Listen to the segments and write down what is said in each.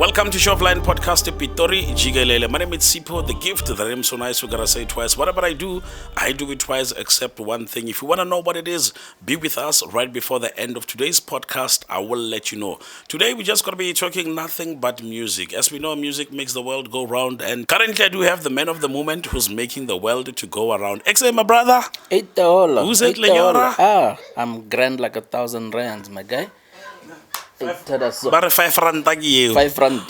Welcome to Shopline Podcast Pitori Jigalele. My name is Sipo, the gift that I'm so nice we gotta say twice. Whatever I do it twice except one thing. If you wanna know what it is, be with us right before the end of today's podcast. I will let you know. Today we're just gonna be talking nothing but music. As we know, music makes the world go round, and currently I do have the man of the moment who's making the world to go around. Exe, my brother. Who's it, Lenyora? I'm grand like 1,000 rands, my guy. Bare 5 rand ke eo. 5 rand.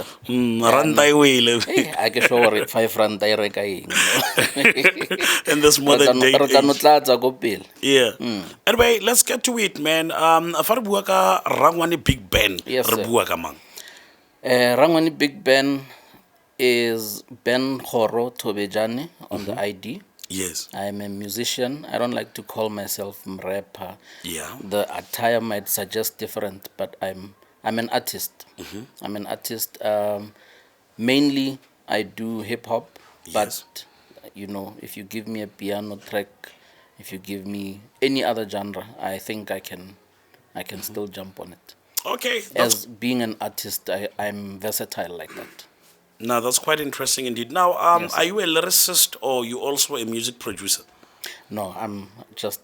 Randa e wele. I can show it 5 rand I reka in this modern day age. Yeah. Anyway, let's get to it, man. Fa re bua ka Rangwane Big Band. Yes, Re bua ka mang? Rangwane Big Band is Ben Khoro Tobejane on the ID. Yes. I'm a musician. I don't like to call myself a rapper. Yeah. The attire might suggest different, but I'm an artist. I'm an artist. Mainly, I do hip hop. Yes. But you know, if you give me a piano track, if you give me any other genre, I think I can still jump on it. Okay. As being an artist, I'm versatile like that. Now that's quite interesting indeed. Now, Yes, are you a lyricist or you also a music producer? No, I'm just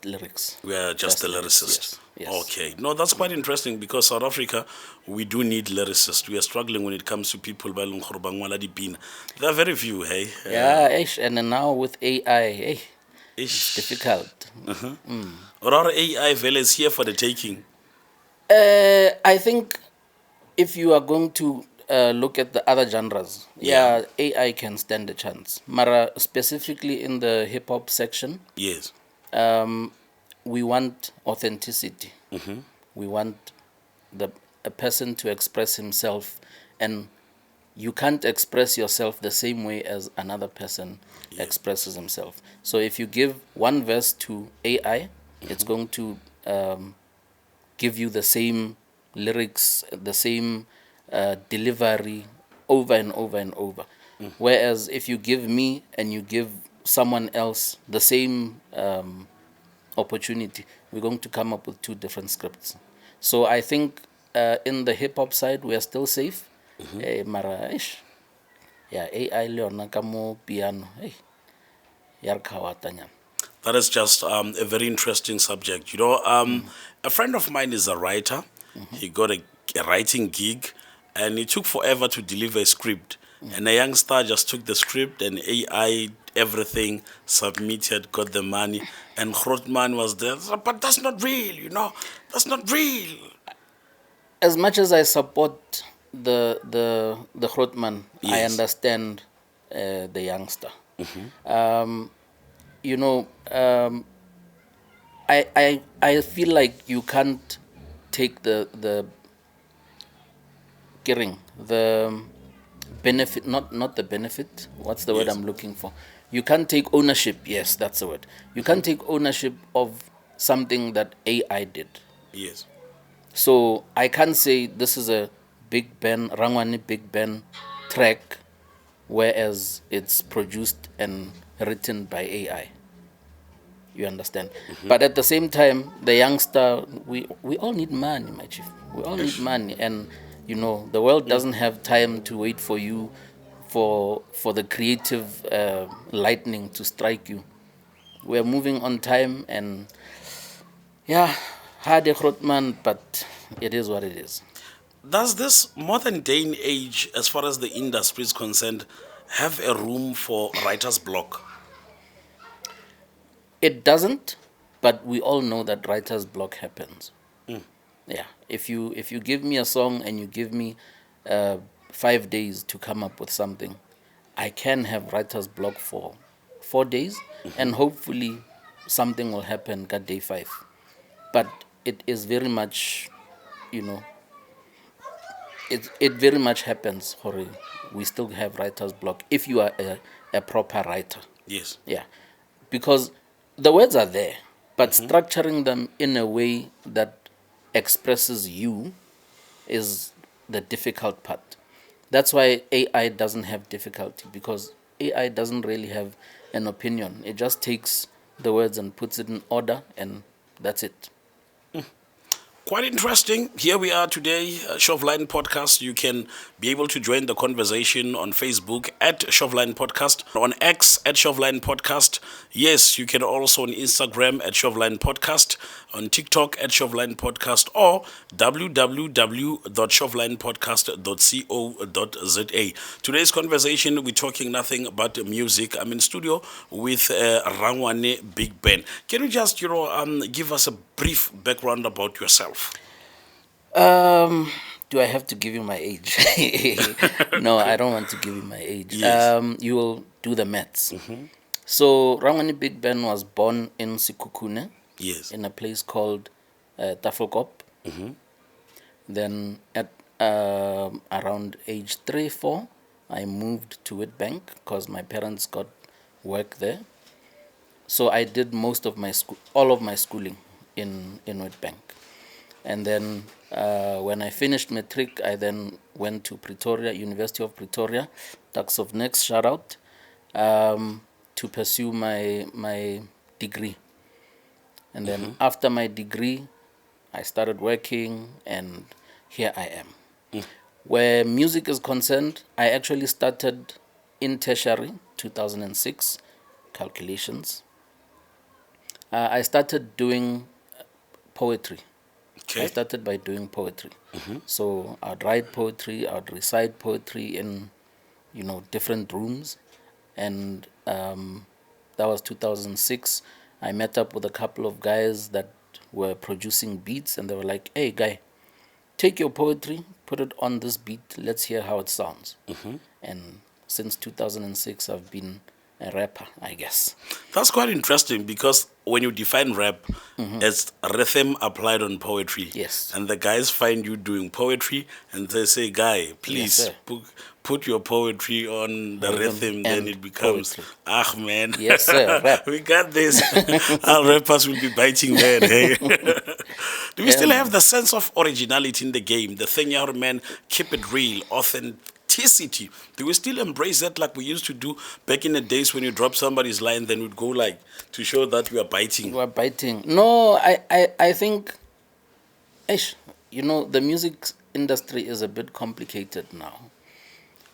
lyrics. We are just a lyricist. Yes. Okay. No, that's quite interesting because South Africa, we do need lyricists. We are struggling when it comes to people by Lungkhorobangwala Dipina. There are very few, hey? Yeah, and then now with AI, it's difficult. Or our AI vele is here for the taking. I think if you are going to look at the other genres, AI can stand a chance. Mara, specifically in the hip hop section, Yes. we want authenticity. We want a person to express himself, and you can't express yourself the same way as another person expresses himself. So if you give one verse to AI, it's going to give you the same lyrics, the same delivery over and over and over. Whereas if you give me and you give someone else the same opportunity, we're going to come up with two different scripts. So I think in the hip hop side, we are still safe. Mara, AI leona kamo piano. That is just a very interesting subject. You know, a friend of mine is a writer. He got a writing gig, and it took forever to deliver a script. And a youngster just took the script and AI everything, submitted, got the money, and Grootman was there. But that's not real, you know. That's not real. As much as I support the Grootman, I Yes. understand the youngster. You know, I feel like you can't take the benefit, not the benefit. What's the word Yes. I'm looking for? You can't take ownership. Yes, that's the word. You can't take ownership of something that AI did. Yes. So I can't say this is a Big Ben, Rangwane Big Ben track, whereas it's produced and written by AI. You understand? But at the same time, the youngster, we all need money, my chief. We all need money, and you know the world doesn't have time to wait for you, for the creative lightning to strike you. We're moving on time, and yeah, hard Grootman, but it is what it is. Does this modern day and age, as far as the industry is concerned, have a room for writer's block? It doesn't, but we all know that writer's block happens. Yeah, if you give me a song and you give me 5 days to come up with something, I can have writer's block for 4 days, and hopefully something will happen at day 5. But it is very much, you know, it very much happens. Hore, we still have writer's block if you are a proper writer. Yes. Yeah, because the words are there, but structuring them in a way that expresses you is the difficult part. That's why AI doesn't have difficulty, because AI doesn't really have an opinion. It just takes the words and puts it in order, and that's it. quite interesting. Here we are today, Shovline Podcast. You can be able to join the conversation on Facebook at Shovline Podcast, on X at Shovline Podcast. Yes, you can also on Instagram at Shovline Podcast, on TikTok at Shovline Podcast, or www.shovlinepodcast.co.za. Today's conversation, we're talking nothing but music. I'm in studio with Rangwane Big Ben. Can you just, give us a brief background about yourself? Do I have to give you my age? No, I don't want to give you my age. Yes. You will do the maths. So Rangwane Big Ben was born in Sikukune, Yes. in a place called Tafelkop. Then at around age 3, 4, I moved to Witbank because my parents got work there. So I did most of my all of my schooling in Witbank. And then when I finished matric, I then went to Pretoria, University of Pretoria, Ducks of Next, shout out, to pursue my degree. And then after my degree, I started working, and here I am. Where music is concerned, I actually started in tertiary, 2006, calculations. I started doing poetry. Okay. I started by doing poetry. So I'd write poetry, I'd recite poetry in, different rooms. And that was 2006. I met up with a couple of guys that were producing beats, and they were like, "Hey, guy, take your poetry, put it on this beat, let's hear how it sounds." And since 2006, I've been a rapper, I guess. That's quite interesting because when you define rap, it's rhythm applied on poetry. Yes. And the guys find you doing poetry and they say, "Guy, please sir. put your poetry on the rhythm," then and it becomes, poetry. man. Yes, sir, rap. We got this. Our rappers will be biting, man. Hey. Do we still have the sense of originality in the game? The thing, man, keep it real, authenticity. Do we still embrace that like we used to do back in the days when you drop somebody's line, then we'd go like to show that we are biting? You are biting. No, I think, the music industry is a bit complicated now.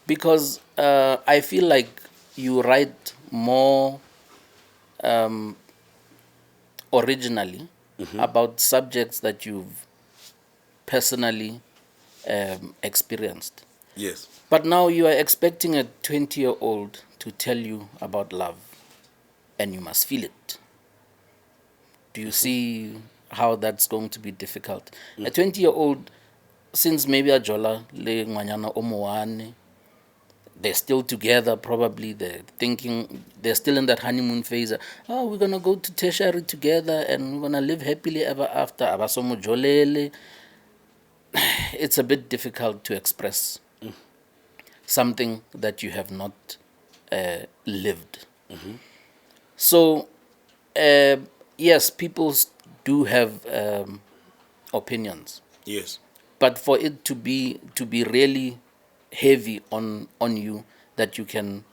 Because I feel like you write more originally about subjects that you've personally experienced. Yes. But now you are expecting a 20-year-old to tell you about love, and you must feel it. Do you see how that's going to be difficult? A 20-year-old, since maybe a Jola, le ngwanyana o moane, they're still together, probably they're thinking, they're still in that honeymoon phase. Oh, we're going to go to tertiary together and we're going to live happily ever after. Abasomo jolele. It's a bit difficult to express something that you have not lived. So, yes, people do have opinions. Yes. But for it to be really heavy on you, that you can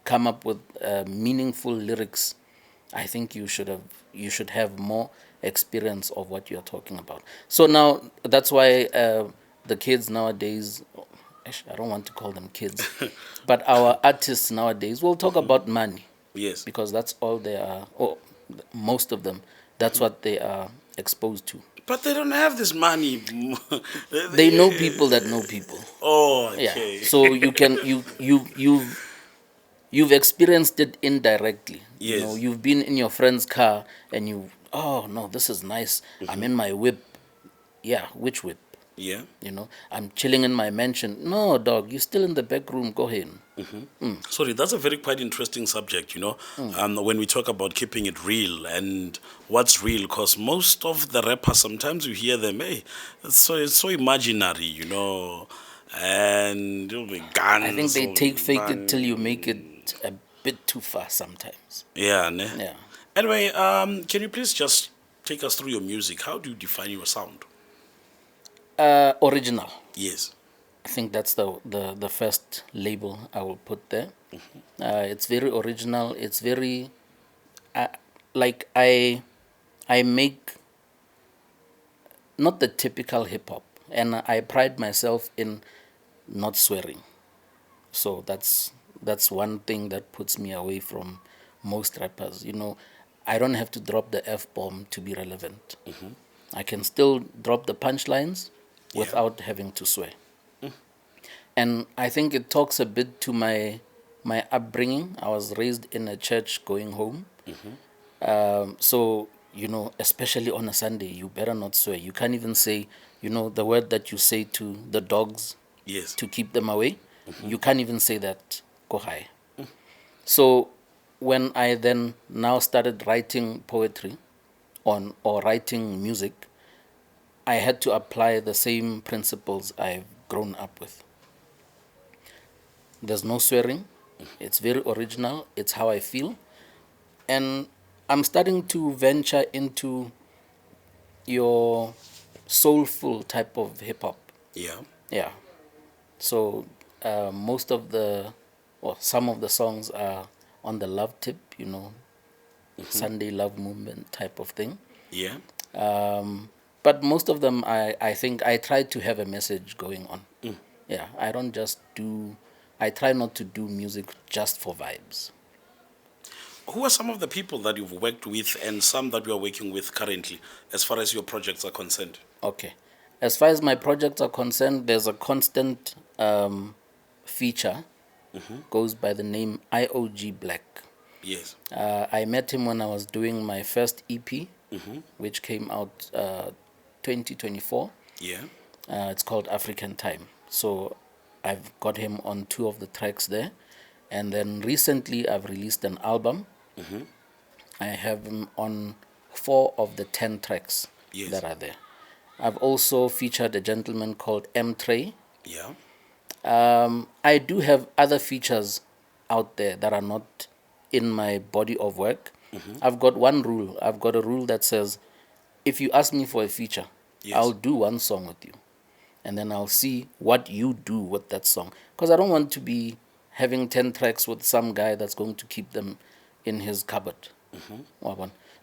come up with meaningful lyrics, I think you should have more experience of what you're talking about. So now that's why the kids nowadays, I don't want to call them kids, but our artists nowadays will talk about money. Yes. Because that's all they are, or most of them, that's what they are exposed to. But they don't have this money. They know people that know people. Oh, okay. Yeah. So you can you've experienced it indirectly. Yes. You've been in your friend's car and oh no, this is nice. I'm in my whip. Yeah, which whip? Yeah. I'm chilling in my mansion. No, dog, you're still in the back room. Go ahead. Sorry, that's a very quite interesting subject, when we talk about keeping it real and what's real, because most of the rappers, sometimes you hear them, hey, it's so imaginary, and it'll be guns. I think they take fake it till you make it a bit too far sometimes. Yeah, ne? Yeah. Anyway, can you please just take us through your music? How do you define your sound? Original. Yes. I think that's the first label I will put there. It's very original. It's very like I make not the typical hip hop. And I pride myself in not swearing. So that's one thing that puts me away from most rappers. I don't have to drop the F bomb to be relevant. I can still drop the punchlines Yeah. without having to swear. And I think it talks a bit to my upbringing. I was raised in a church going home. So, especially on a Sunday, you better not swear. You can't even say, the word that you say to the dogs Yes. to keep them away. You can't even say that, go high. So when I then now started writing poetry or writing music, I had to apply the same principles I've grown up with. There's no swearing. It's very original. It's how I feel. And I'm starting to venture into your soulful type of hip hop. Yeah. Yeah. So most of or some of the songs are on the love tip, Sunday love movement type of thing. Yeah. But most of them, I think I try to have a message going on. Yeah, I try not to do music just for vibes. Who are some of the people that you've worked with and some that you are working with currently as far as your projects are concerned? Okay. As far as my projects are concerned, there's a constant feature, goes by the name IOG Black. Yes. I met him when I was doing my first EP, which came out 2024. Yeah. It's called African Time. So I've got him on 2 of the tracks there. And then recently I've released an album. I have him on 4 of the 10 tracks Yes. that are there. I've also featured a gentleman called M. Trey. Yeah. I do have other features out there that are not in my body of work. I've got one rule. I've got a rule that says, if you ask me for a feature, Yes. I'll do one song with you. And then I'll see what you do with that song. Because I don't want to be having 10 tracks with some guy that's going to keep them in his cupboard.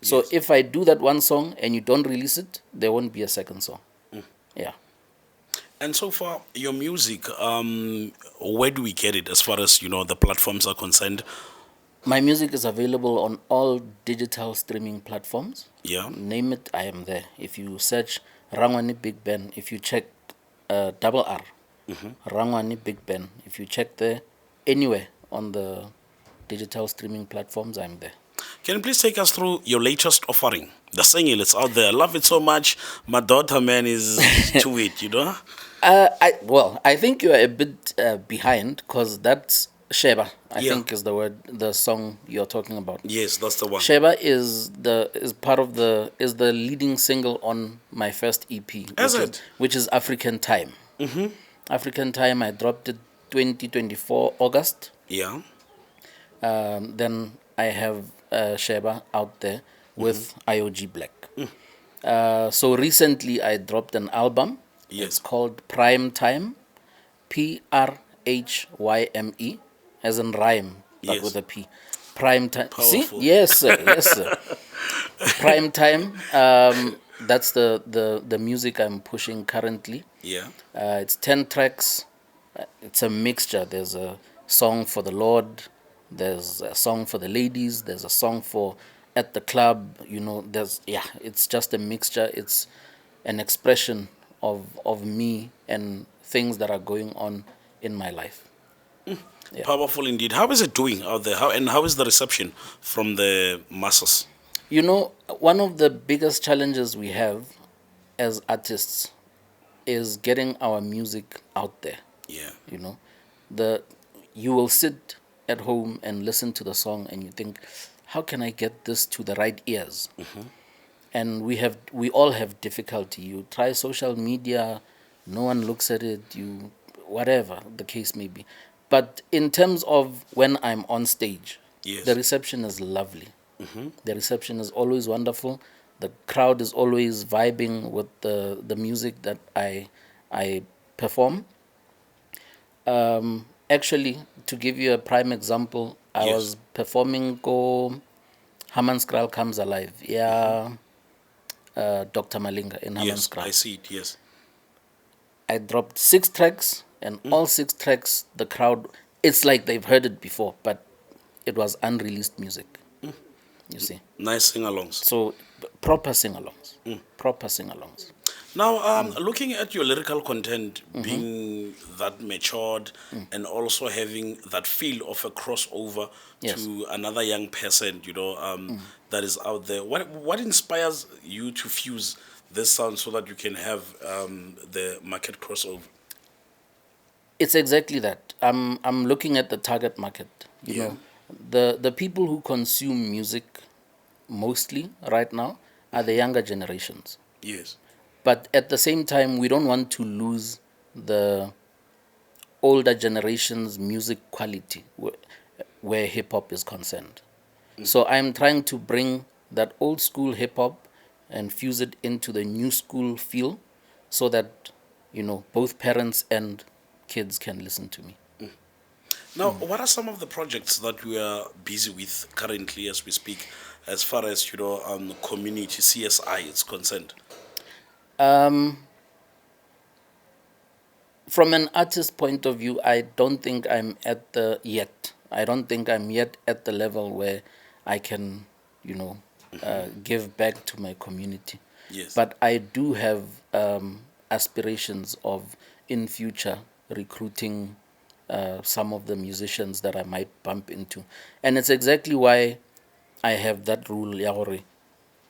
So Yes. if I do that one song and you don't release it, there won't be a second song. Yeah. And so far, your music, where do we get it as far as, the platforms are concerned? My music is available on all digital streaming platforms. Yeah. Name it, I am there. If you search Rangwane Big Ben, if you check double R, Rangwane Big Ben, if you check there, anywhere on the digital streaming platforms, I'm there. Can you please take us through your latest offering? The single, it's out there. I love it so much. My daughter, man, is to it. I think you are a bit behind because that's Sheba, I Yeah. think is the song you're talking about. Yes, that's the one. Sheba is the leading single on my first EP, Is it? which is African Time. African Time, I dropped it 2024 August. Yeah. Then I have Sheba out there with IOG Black. So recently I dropped an album. Yes. It's called Prime Time, PRHYME, as in rhyme, but Yes. with a P. Prime Time. See? Powerful. Yes, sir. Yes, sir. Prime Time. That's the music I'm pushing currently. Yeah. It's 10 tracks. It's a mixture. There's a song for the Lord. There's a song for the ladies. There's a song for at the club. It's just a mixture. It's an expression of me and things that are going on in my life. Yeah. Powerful indeed. How is it doing out there? How is the reception from the masses? One of the biggest challenges we have as artists is getting our music out there. Yeah. You will sit at home and listen to the song and you think, how can I get this to the right ears? And we all have difficulty. You try social media, no one looks at it, whatever the case may be. But in terms of when I'm on stage, Yes. the reception is lovely. The reception is always wonderful. The crowd is always vibing with the music that I perform. Actually, to give you a prime example, I Yes. was performing Go Hammanskral Comes Alive. Yeah, Dr. Malinga in Yes, Hammanskraal. I see it. Yes. I dropped 6 tracks, and all 6 tracks, the crowd, it's like they've heard it before, but it was unreleased music, you see. Nice sing-alongs. So, proper sing alongs. Proper sing alongs. Now, looking at your lyrical content being that matured and also having that feel of a crossover Yes. to another young person, that is out there, what inspires you to fuse this sound so that you can have the market crossover? It's exactly that. I'm looking at the target market. You Yeah. know, the people who consume music mostly right now are the younger generations. Yes. But at the same time, we don't want to lose the older generation's music quality where hip hop is concerned. So I'm trying to bring that old school hip hop and fuse it into the new school feel so that, both parents and kids can listen to me. Now, what are some of the projects that we are busy with currently as we speak, as far as community CSI is concerned? Um, from an artist point of view, I don't think I'm at the yet. I don't think I'm yet at the level where I can, give back to my community. Yes. But I do have aspirations of in future recruiting some of the musicians that I might bump into, and it's exactly why I have that rule, Yahore.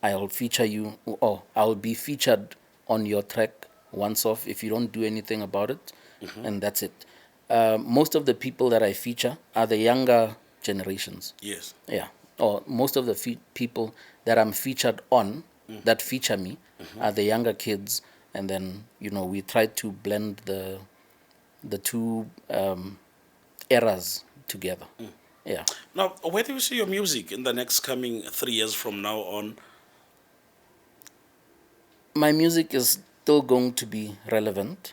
I'll feature you, or I'll be featured on your track once off if you don't do anything about it, and that's it. Most of the people that I feature are the younger generations. Yes. Yeah, or most of the people that I'm featured on that feature me are the younger kids, and then we try to blend the two eras together. Yeah, Now, where do you see your music in the next coming 3 years from now on? my music is still going to be relevant.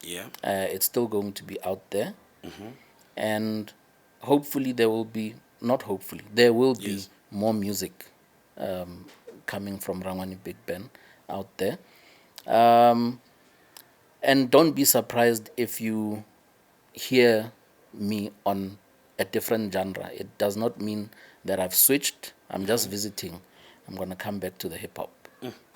Yeah. It's still going to be out there, and hopefully there will be, not hopefully, there will be Yes. more music coming from Rangwane Big Ben out there. Um, and don't be surprised if you hear me on a different genre. It does not mean that I've switched. I'm just visiting. I'm going to come back to the hip hop.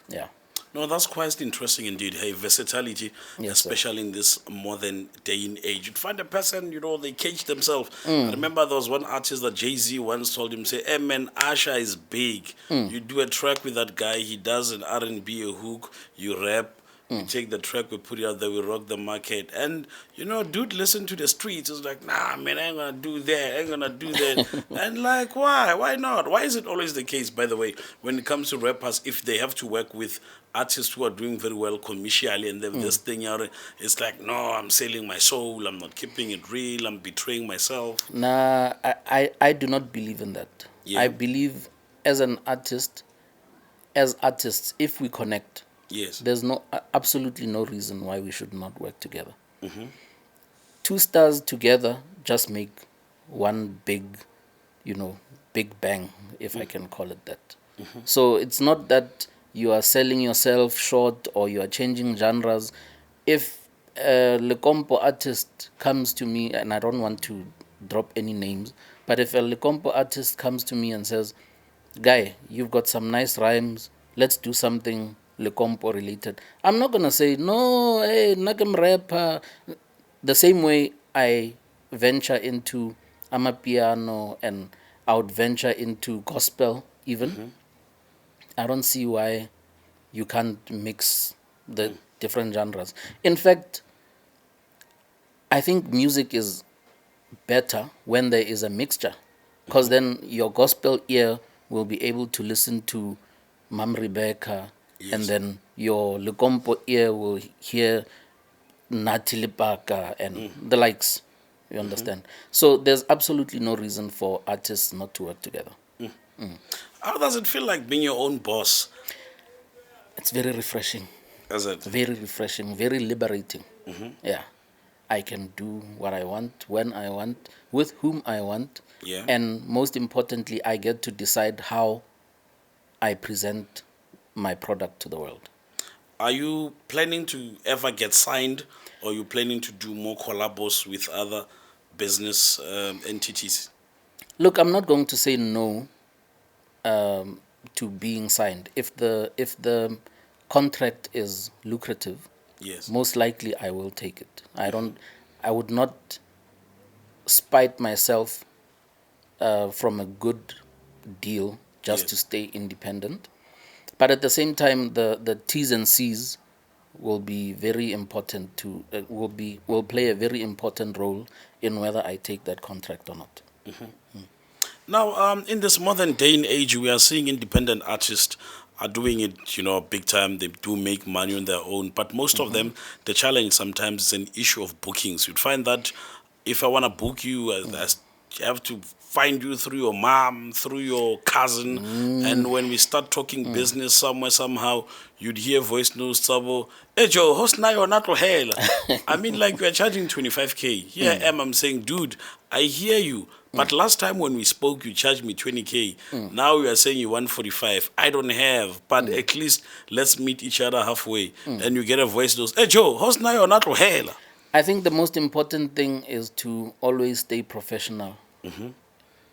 Yeah. No, that's quite interesting indeed. Hey, versatility, Yes, sir. especially in this modern day and age. You'd find a person, they cage themselves. I remember there was one artist that Jay-Z once told him, say, hey man, Asha is big. You do a track with that guy, he does an R&B, a hook, you rap, we take the track, we put it out there, we rock the market. And, dude, listen to the streets. It's like, nah, man, I ain't gonna do that. I ain't gonna do that. And, like, why? Why not? Why is it always the case, by the way, when it comes to rappers, if they have to work with artists who are doing very well commercially and then this thing out, it's like, no, I'm selling my soul. I'm not keeping it real. I'm betraying myself. Nah, I do not believe in that. Yeah. I believe as an artist, as artists, if we connect, Yes. there's absolutely no reason why we should not work together. Two stars together just make one big, big bang, if I can call it that. So it's not that you are selling yourself short or you are changing genres. If a Lecompo artist comes to me, and I don't want to drop any names, but if a Lecompo artist comes to me and says, Guy, you've got some nice rhymes, let's do something Lecompo related, I'm not going to say, no, hey, Nakem rapper. The same way I venture into Amapiano and I would venture into gospel even, I don't see why you can't mix the different genres. In fact, I think music is better when there is a mixture, because then your gospel ear will be able to listen to Mam Rebecca, and Yes. then your Lecompo ear will hear Nati Lipaka and the likes. You understand? So there's absolutely no reason for artists not to work together. How does it feel like being your own boss? It's very refreshing, Is it? very refreshing, very liberating. Yeah. I can do what I want, when I want, with whom I want. Yeah. And most importantly, I get to decide how I present my product to the world. Are you planning to ever get signed, or are you planning to do more collabos with other business entities? Look, I'm not going to say no to being signed. If the contract is lucrative, Yes. most likely I will take it. I would not spite myself from a good deal just to Yes. stay independent. But at the same time, the T's and C's will be very important to will play a very important role in whether I take that contract or not. Now, in this modern day and age, we are seeing independent artists are doing it, big time. They do make money on their own, but most of them, the challenge sometimes is an issue of bookings. You'd find that if I want to book you, I have to find you through your mom, through your cousin, and when we start talking business somewhere, somehow, you'd hear voice notes, Sabo, hey Joe, host na yo not hell. I mean, like we're charging 25K. Here I am, I'm saying, dude, I hear you. But last time when we spoke, you charged me 20K. Now you are saying you want 45. I don't have, but at least let's meet each other halfway. And you get a voice note, hey Joe, host na yo not hell. I think the most important thing is to always stay professional,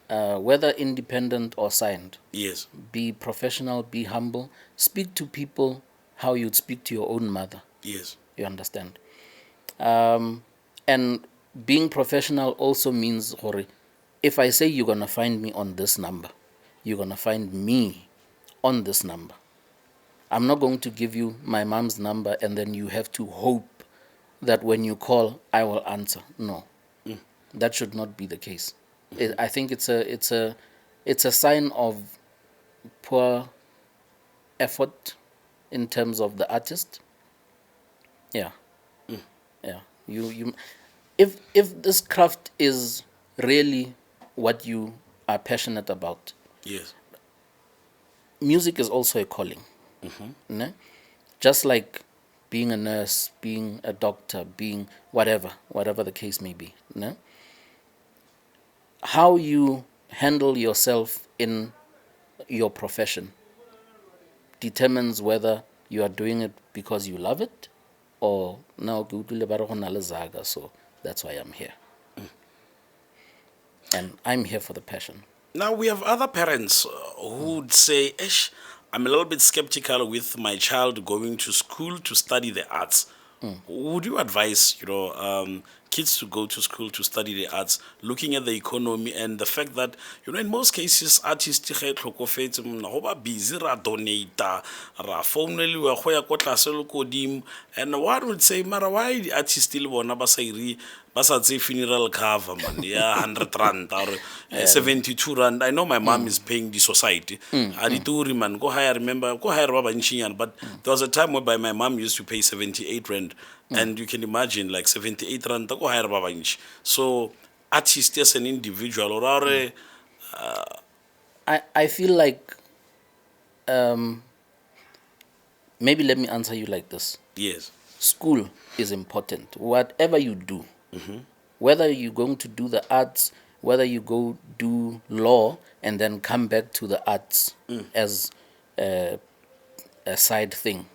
whether independent or signed. Yes. Be professional, be humble, speak to people how you'd speak to your own mother. Yes. You understand? And being professional also means, if I say you're going to find me on this number, you're going to find me on this number. I'm not going to give you my mom's number and then you have to hope that when you call, I will answer. No, that should not be the case. I think it's a sign of poor effort in terms of the artist. Yeah, yeah. If this craft is really what you are passionate about, Yes. music is also a calling. Ne? Just like being a nurse, being a doctor, being whatever the case may be. Ne? How you handle yourself in your profession determines whether you are doing it because you love it or now so that's why I'm here. And I'm here for the passion. Now, we have other parents who would say, Ish, I'm a little bit skeptical with my child going to school to study the arts. Would you advise, kids to go to school to study the arts, looking at the economy and the fact that, in most cases, artists ge tlhokofetse go ba busy ra donata ra founeliwa go ya ko tlase le ko godimo, and one would say, mara why the artists le bona ba sa tse funeral cover man ya 100 rand or 72 rand. I know my mom is paying the society. Adituri man go hire, remember go hire baba nchinyan, but there was a time whereby my mom used to pay 78 rand, and you can imagine like 78 rand go hire baba nch. So artist as an individual or I feel like maybe let me answer you like this. yes. School is important. Whatever you do, whether you're going to do the arts, whether you go do law and then come back to the arts as a side thing.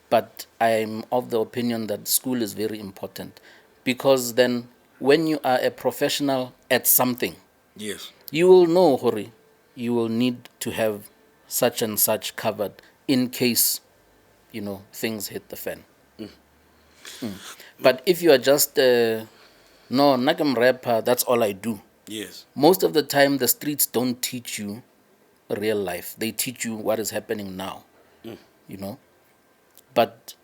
But I'm of the opinion that school is very important, because then when you are a professional at something, Yes. you will know, Hori, you will need to have such and such covered in case, things hit the fan. But if you are just, no, Nagam rapper, that's all I do. Yes. Most of the time, the streets don't teach you real life. They teach you what is happening now, But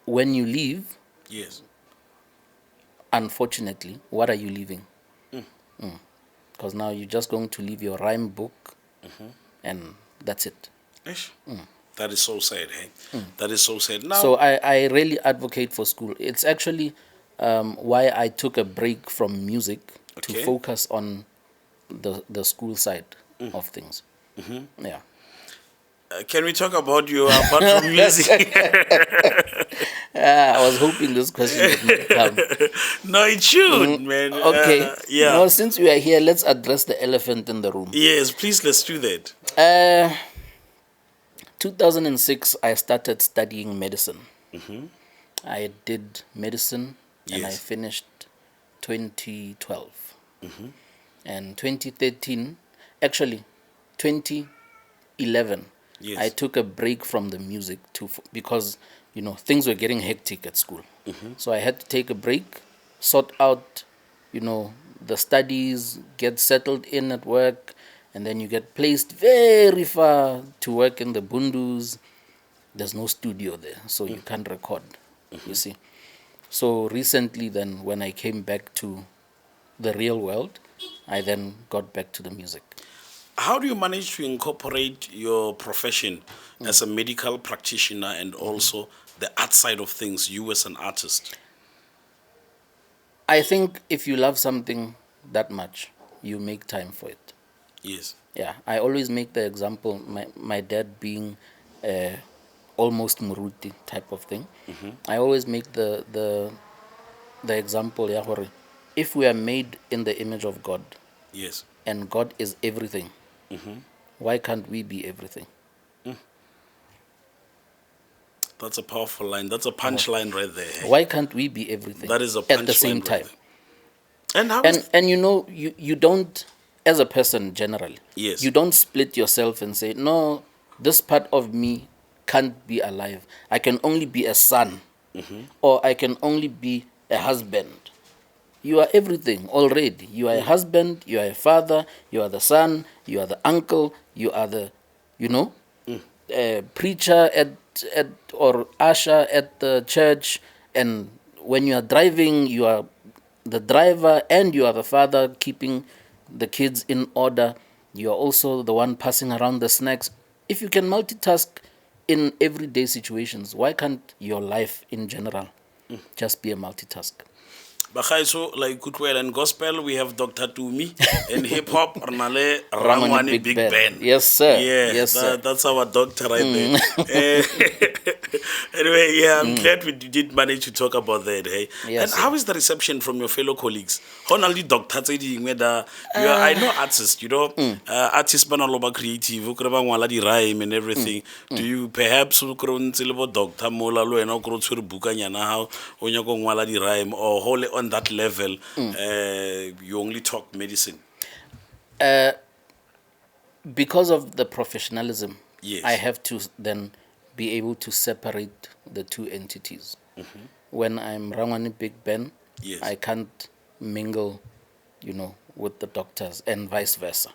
when you leave, Yes. unfortunately, what are you leaving? Because now you're just going to leave your rhyme book, and that's it. Ish. That is so sad, hey? That is so sad. Now, So I really advocate for school. It's actually why I took a break from music to Okay. focus on the school side of things. Yeah. Can we talk about you apart from music? I was hoping this question would not come. No, it should, man. Okay. Yeah. Now, since we are here, let's address the elephant in the room. Yes, please, let's do that. 2006, I started studying medicine. I did medicine and I Yes. finished 2012. And 2013, actually 2011, I Yes. took a break from the music because things were getting hectic at school. So I had to take a break, sort out the studies, get settled in at work, and then you get placed very far to work in the bundus. There's no studio there, so you can't record, you see. So recently, then, when I came back to the real world, I then got back to the music. How do you manage to incorporate your profession as a medical practitioner and also the art side of things, you as an artist? I think if you love something that much, you make time for it. Yes. Yeah, I always make the example, my dad being almost Muruti type of thing. I always make the example, yeah, if we are made in the image of God Yes. and God is everything, why can't we be everything? That's a powerful line. That's a punchline right there. Hey? Why can't we be everything That is a at the same punchline right time? there. And how And is... you don't, as a person generally, Yes. you don't split yourself and say, no, this part of me can't be alive. I can only be a son, or I can only be a husband. You are everything already. You are a husband, you are a father, you are the son, you are the uncle, you are the, preacher at or usher at the church. And when you are driving, you are the driver and you are the father keeping the kids in order. You are also the one passing around the snacks. If you can multitask in everyday situations, why can't your life in general just be a multitask? So, like Kutwell and Gospel, we have Dr. Tumi. And hip hop, Rnale Rangwane Rangwane Big Ben. Ben. Yes, sir. Yeah, Yes, sir. that's our doctor right there. Eh, anyway, yeah, I'm glad we did manage to talk about that. Hey, Yes, and sir. how is the reception from your fellow colleagues? Honestly, Doctor, you are, I know artists. Artists banaloba creative. Ukreba ngwala di rhyme and everything. Do you perhaps ukrontsele bo Doctor mola lo ena ukro tshwere buka nyana ha o nyaka go ngwala di rhyme or whole on that level? You only talk medicine. Because of the professionalism, Yes. I have to then be able to separate the two entities. When I'm Rangwane Big Ben, Yes. I can't mingle, with the doctors and vice versa.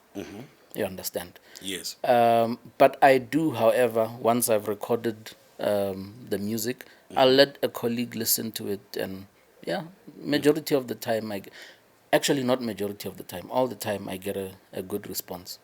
You understand? Yes. But I do, however, once I've recorded the music, I'll let a colleague listen to it, and yeah, majority of the time, actually not majority of the time, all the time, I get a good response.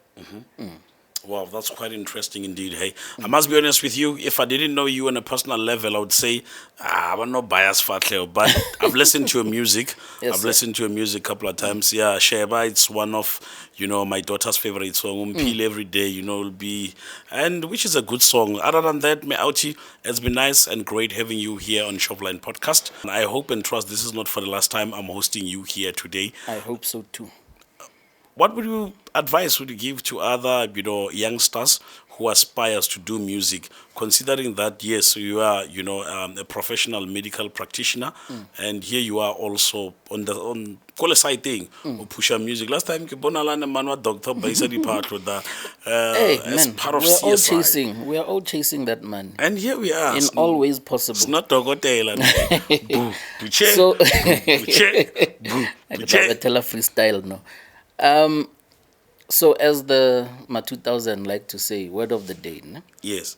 Wow, that's quite interesting indeed. Hey, I must be honest with you. If I didn't know you on a personal level, I would say I'm not biased for Cleo, but I've listened to your music. Yes, I've sir. listened to your music a couple of times. Yeah, Sheba, it's one of my daughter's favorite song. Peel every day, will be, and which is a good song. Other than that, me outie, it's been nice and great having you here on Shopline Podcast. And I hope and trust this is not for the last time I'm hosting you here today. I hope so too. What advice would you give to other, youngsters who aspires to do music, considering that, yes, you are, a professional medical practitioner, and here you are also on call side thing, or push music. Last time, Kibonala and Manwa doctor by Hey, as man, part of we're all CSI. we are all chasing that money And here we are. in all ways It's possible. not Dogotela. Boo, buche, So, buche, boo, like buche. Babatella freestyle, no. So as the Ma 2000 like to say, word of the day, no? Yes.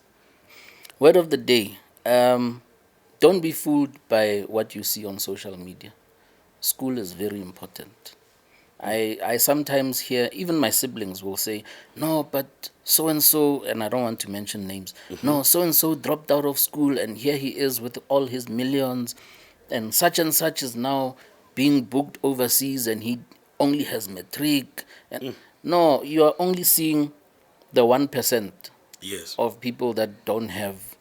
Word of the day. Don't be fooled by what you see on social media. School is very important. I sometimes hear, even my siblings will say, no, but so and I don't want to mention names. No, so and so dropped out of school and here he is with all his millions, and such is now being booked overseas and he only has matric. And no, you are only seeing the 1% Yes. of people that don't have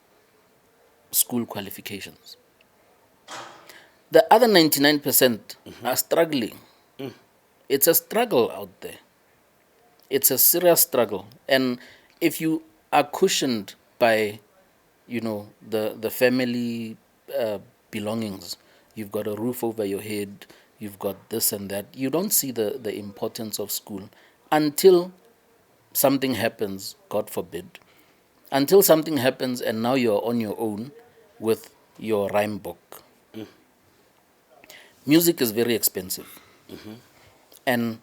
school qualifications. The other 99% are struggling. It's a struggle out there. It's a serious struggle. And if you are cushioned by, the family belongings. You've got a roof over your head. You've got this and that. You don't see the importance of school until something happens, God forbid. Until something happens and now you're on your own with your rhyme book. Music is very expensive. And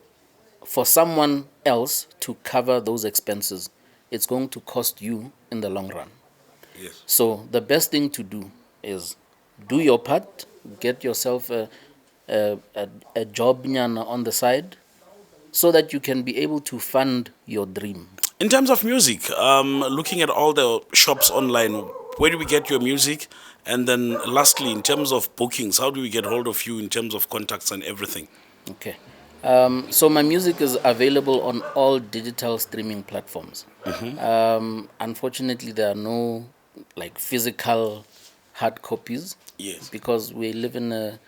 for someone else to cover those expenses, it's going to cost you in the long run. Yes. So the best thing to do is do your part, get yourself a job on the side, so that you can be able to fund your dream. In terms of music, looking at all the shops online, where do we get your music? And then lastly, in terms of bookings, how do we get hold of you in terms of contacts and everything? Okay. So my music is available on all digital streaming platforms. Unfortunately, there are no physical hard copies. Yes. Because we live in a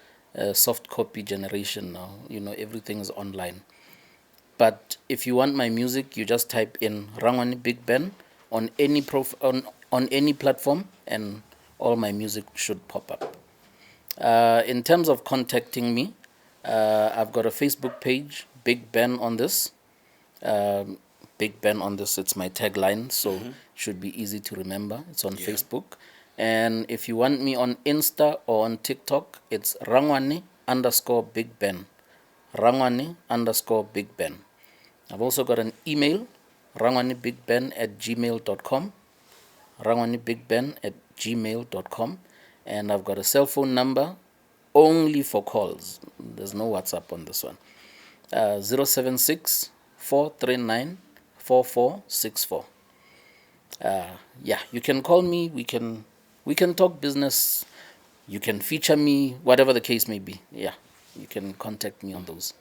soft copy generation now. Everything is online. But if you want my music, you just type in Rangwane Big Ben on any on any platform, and all my music should pop up. In terms of contacting me, I've got a Facebook page, Big Ben on this. Big Ben on this, it's my tagline, so it should be easy to remember. It's on Facebook. And if you want me on Insta or on TikTok, it's Rangwane_Big Ben. Rangwane_Big Ben. I've also got an email, rangwanebigben@gmail.com. rangwanebigben@gmail.com. And I've got a cell phone number only for calls. There's no WhatsApp on this one. 076 439 4464. You can call me. We can talk business. You can feature me, whatever the case may be. Yeah, you can contact me on those.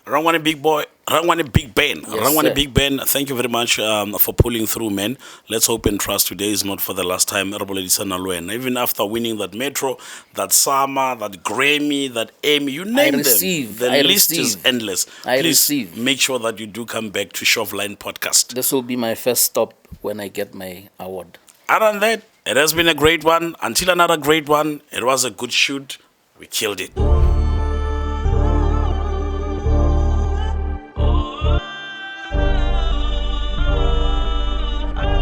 Rangwane Big Boy, Rangwane Big Ben. Yes, Rangwane sir. Big Ben, thank you very much for pulling through, man. Let's hope and trust today is not for the last time. Even after winning that Metro, that Summer, that Grammy, that Emmy, you name them. The list is endless. Please make sure that you do come back to Shovline Podcast. This will be my first stop when I get my award. Other than that, it has been a great one. Until another great one, it was a good shoot. We killed it.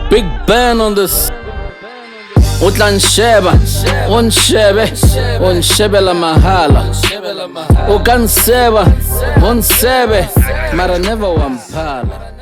Big Ben on this. Utlansheba, unshebe la mahala. Ukanseba, unsebe, mara never wampala.